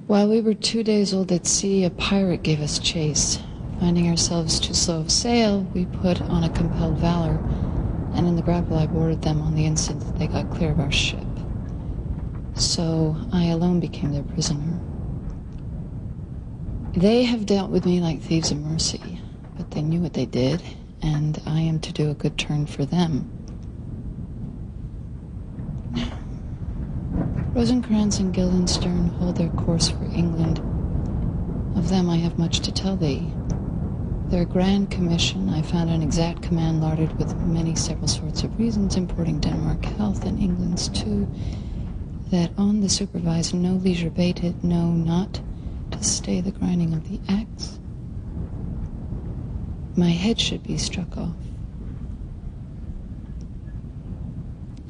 While we were 2 days old at sea, a pirate gave us chase. Finding ourselves too slow of sail, we put on a compelled valor, and in the grapple I boarded them on the instant that they got clear of our ship. So I alone became their prisoner. They have dealt with me like thieves of mercy, but they knew what they did, and I am to do a good turn for them. Rosencrantz and Guildenstern hold their course for England. Of them I have much to tell thee. Their grand commission I found an exact command larded with many several sorts of reasons, importing Denmark health and England's too, that on the supervised no leisure bated, no, not to stay the grinding of the axe. My head should be struck off.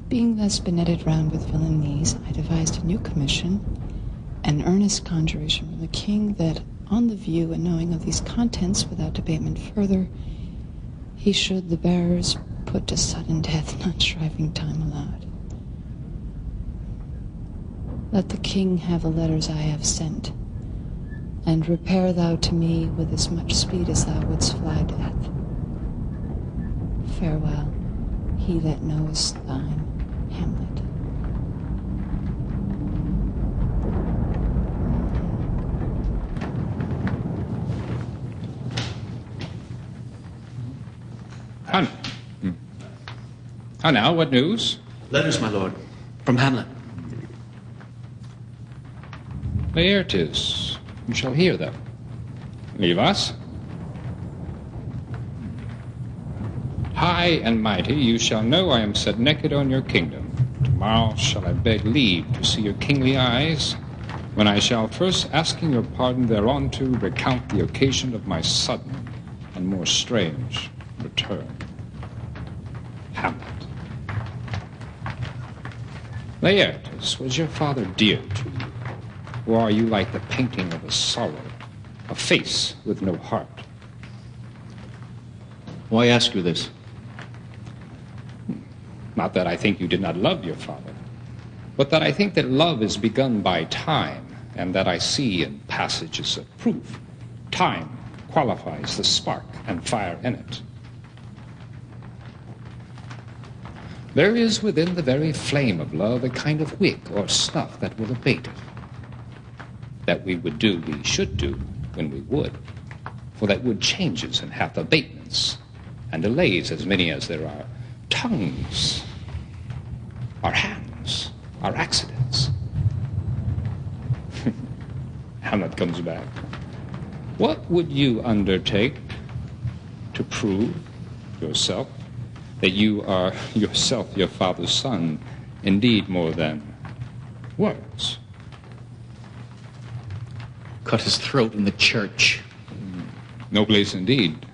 Being thus benetted round with villainies, I devised a new commission, an earnest conjuration from the king that, on the view and knowing of these contents, without debatement further, he should the bearers put to sudden death, not shriving time allowed. Let the king have the letters I have sent, and repair thou to me with as much speed as thou wouldst fly death. Farewell, he that knows thine, Hamlet. How now, what news? Letters, my lord, from Hamlet. Laertes, you shall hear them. Leave us. High and mighty, you shall know I am set naked on your kingdom. Tomorrow shall I beg leave to see your kingly eyes, when I shall first, asking your pardon thereunto, recount the occasion of my sudden and more strange return. Hamlet. Laertes, was your father dear to you? Or are you like the painting of a sorrow, a face with no heart? Why ask you this? Not that I think you did not love your father, but that I think that love is begun by time, and that I see in passages of proof. Time qualifies the spark and fire in it. There is within the very flame of love a kind of wick or snuff that will abate it. That we would do, we should do, when we would. For that wood changes and hath abatements, and delays as many as there are tongues, our hands, our accidents. Hamlet comes back. What would you undertake to prove yourself that you are yourself your father's son, indeed more than words? Cut his throat in the church. No place indeed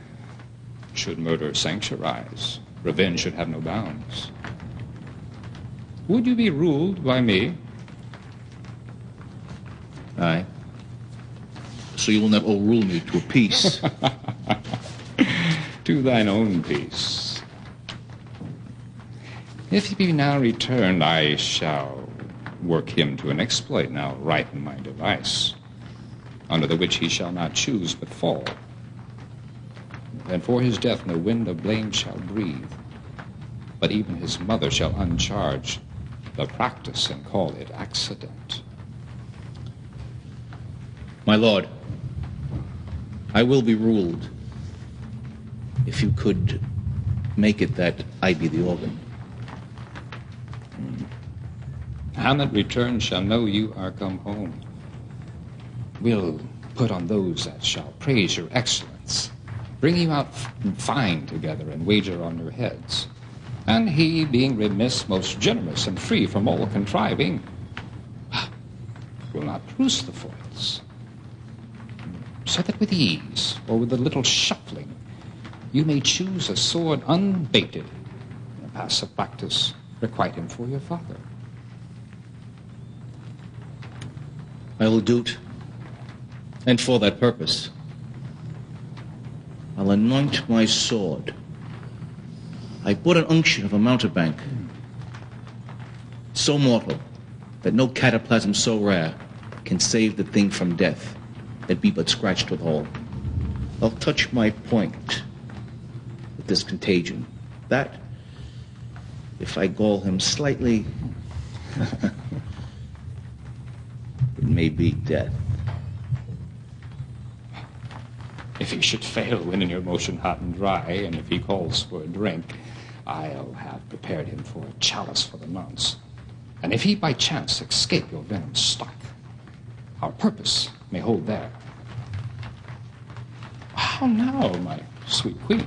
should murder sanctuarize. Revenge should have no bounds. Would you be ruled by me? Aye. So you will not overrule me to a peace. To thine own peace. If he be now returned, I shall work him to an exploit now ripe in my device, under the which he shall not choose but fall. And for his death no wind of blame shall breathe, but even his mother shall uncharge the practice and call it accident. My lord, I will be ruled if you could make it that I be the organ. Hamlet returned shall know you are come home. We'll put on those that shall praise your excellence, bring you out fine together, and wager on your heads. And he, being remiss, most generous, and free from all contriving, will not produce the foils. So that with ease, or with a little shuffling, you may choose a sword unbaited, and pass a practice requite him for your father. I will do't, and for that purpose, I'll anoint my sword. I put an unction of a mountebank, so mortal that no cataplasm so rare can save the thing from death, it be but scratched withal. I'll touch my point with this contagion, that, if I gall him slightly, it may be death. If he should fail when in your motion hot and dry, and if he calls for a drink, I'll have prepared him for a chalice for the nonce. And if he by chance escape your venom stock, our purpose may hold there. How now, my sweet queen?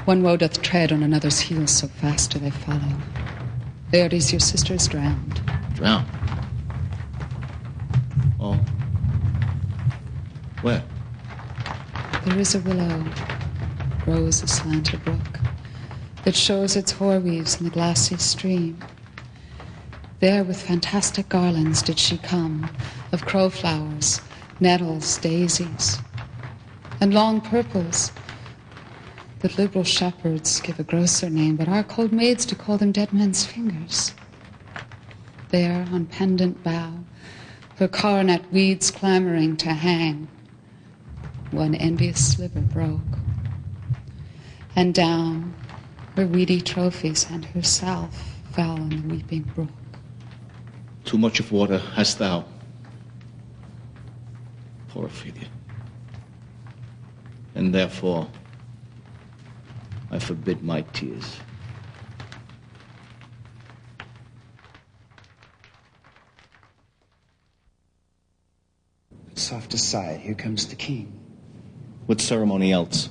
One woe doth tread on another's heels, so fast do they follow. Laertes, your sister is drowned. Drowned? Oh. Where? There is a willow, grows aslant a brook, that shows its hoar weaves in the glassy stream. There with fantastic garlands did she come, of crowflowers, nettles, daisies, and long purples, that liberal shepherds give a grosser name, but our cold maids do call them dead men's fingers. There, on pendant bough, her coronet weeds clamoring to hang, one envious sliver broke, and down her weedy trophies and herself fell in the weeping brook. Too much of water hast thou, poor Ophelia. And therefore, I forbid my tears. Soft aside, here comes the king. What ceremony else?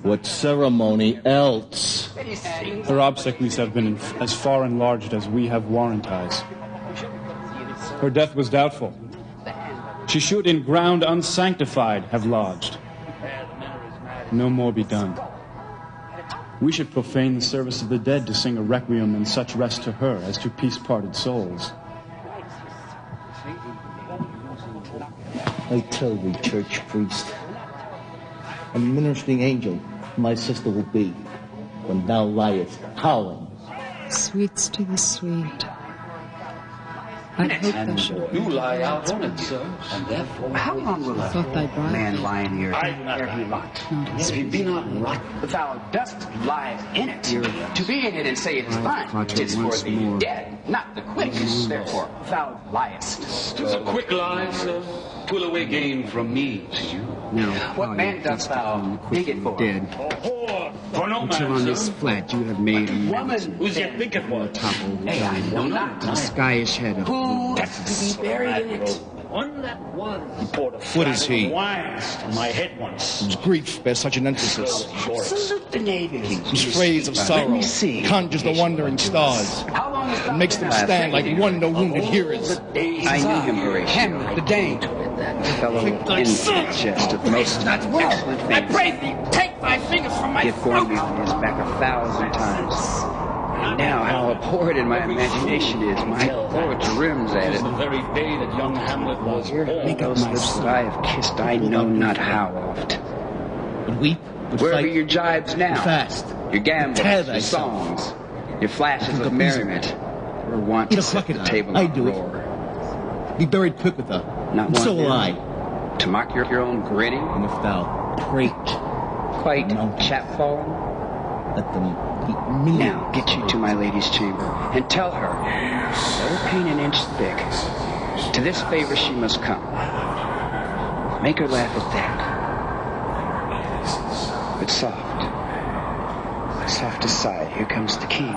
What ceremony else? Her obsequies have been as far enlarged as we have warranties. Her death was doubtful. She should in ground unsanctified have lodged. No more be done. We should profane the service of the dead to sing a requiem and such rest to her as to peace-parted souls. I tell thee, church priest, a ministering angel my sister will be when thou liest howling. Sweets to the sweet. I hope thou shalt. You lie out on it, sir, and therefore... How long will a Thought thy bride man lie in the earth I do not ere he rot? If he be not rot, But thou dost lie in it. To be in it and say it is fine. Tis for the dead, not the quick. Therefore, thou liest. tis a quick lie, sir. 'Twill away gain from me to you. Now, What man dost thou dig it for? dead, For no until on man, this sir. flat you have made a Woman, Who's you think it was? topple hey, I know not. the skyish head of Who to be buried in it? One that was. What is he? My head once. Whose grief bears such an emphasis, Salute the Navy. whose phrase of sorrow me see. conjures the wandering stars, How long is and makes them stand like wonder-wounded hearers. I knew him, Horatio. Hamlet, the Dane. fellow indigestion of most excellent things. I pray thee, take thy fingers from my He had borne throat. me on his back 1,000 times. And now how abhorred in my imagination is, my thoughts rims at it. The very day that young Hamlet was born. Those lips that I have kissed I know not how oft. Would weep, would Where are fight, your jibes now? would fast. Your gambols, Tear your thyself. songs, your flashes Think of of reason. merriment. We're wont Eat to a set the crocodile. table I and do it. roar. Be buried quick with her, Not and one so will now. I. To mock your own grinning? And if thou prate, Quite Mountain. chapfallen? let them eat me. Now get you to my lady's chamber and tell her, though paint an inch thick, to this favor she must come. Make her laugh at that. But soft, soft aside, here comes the king.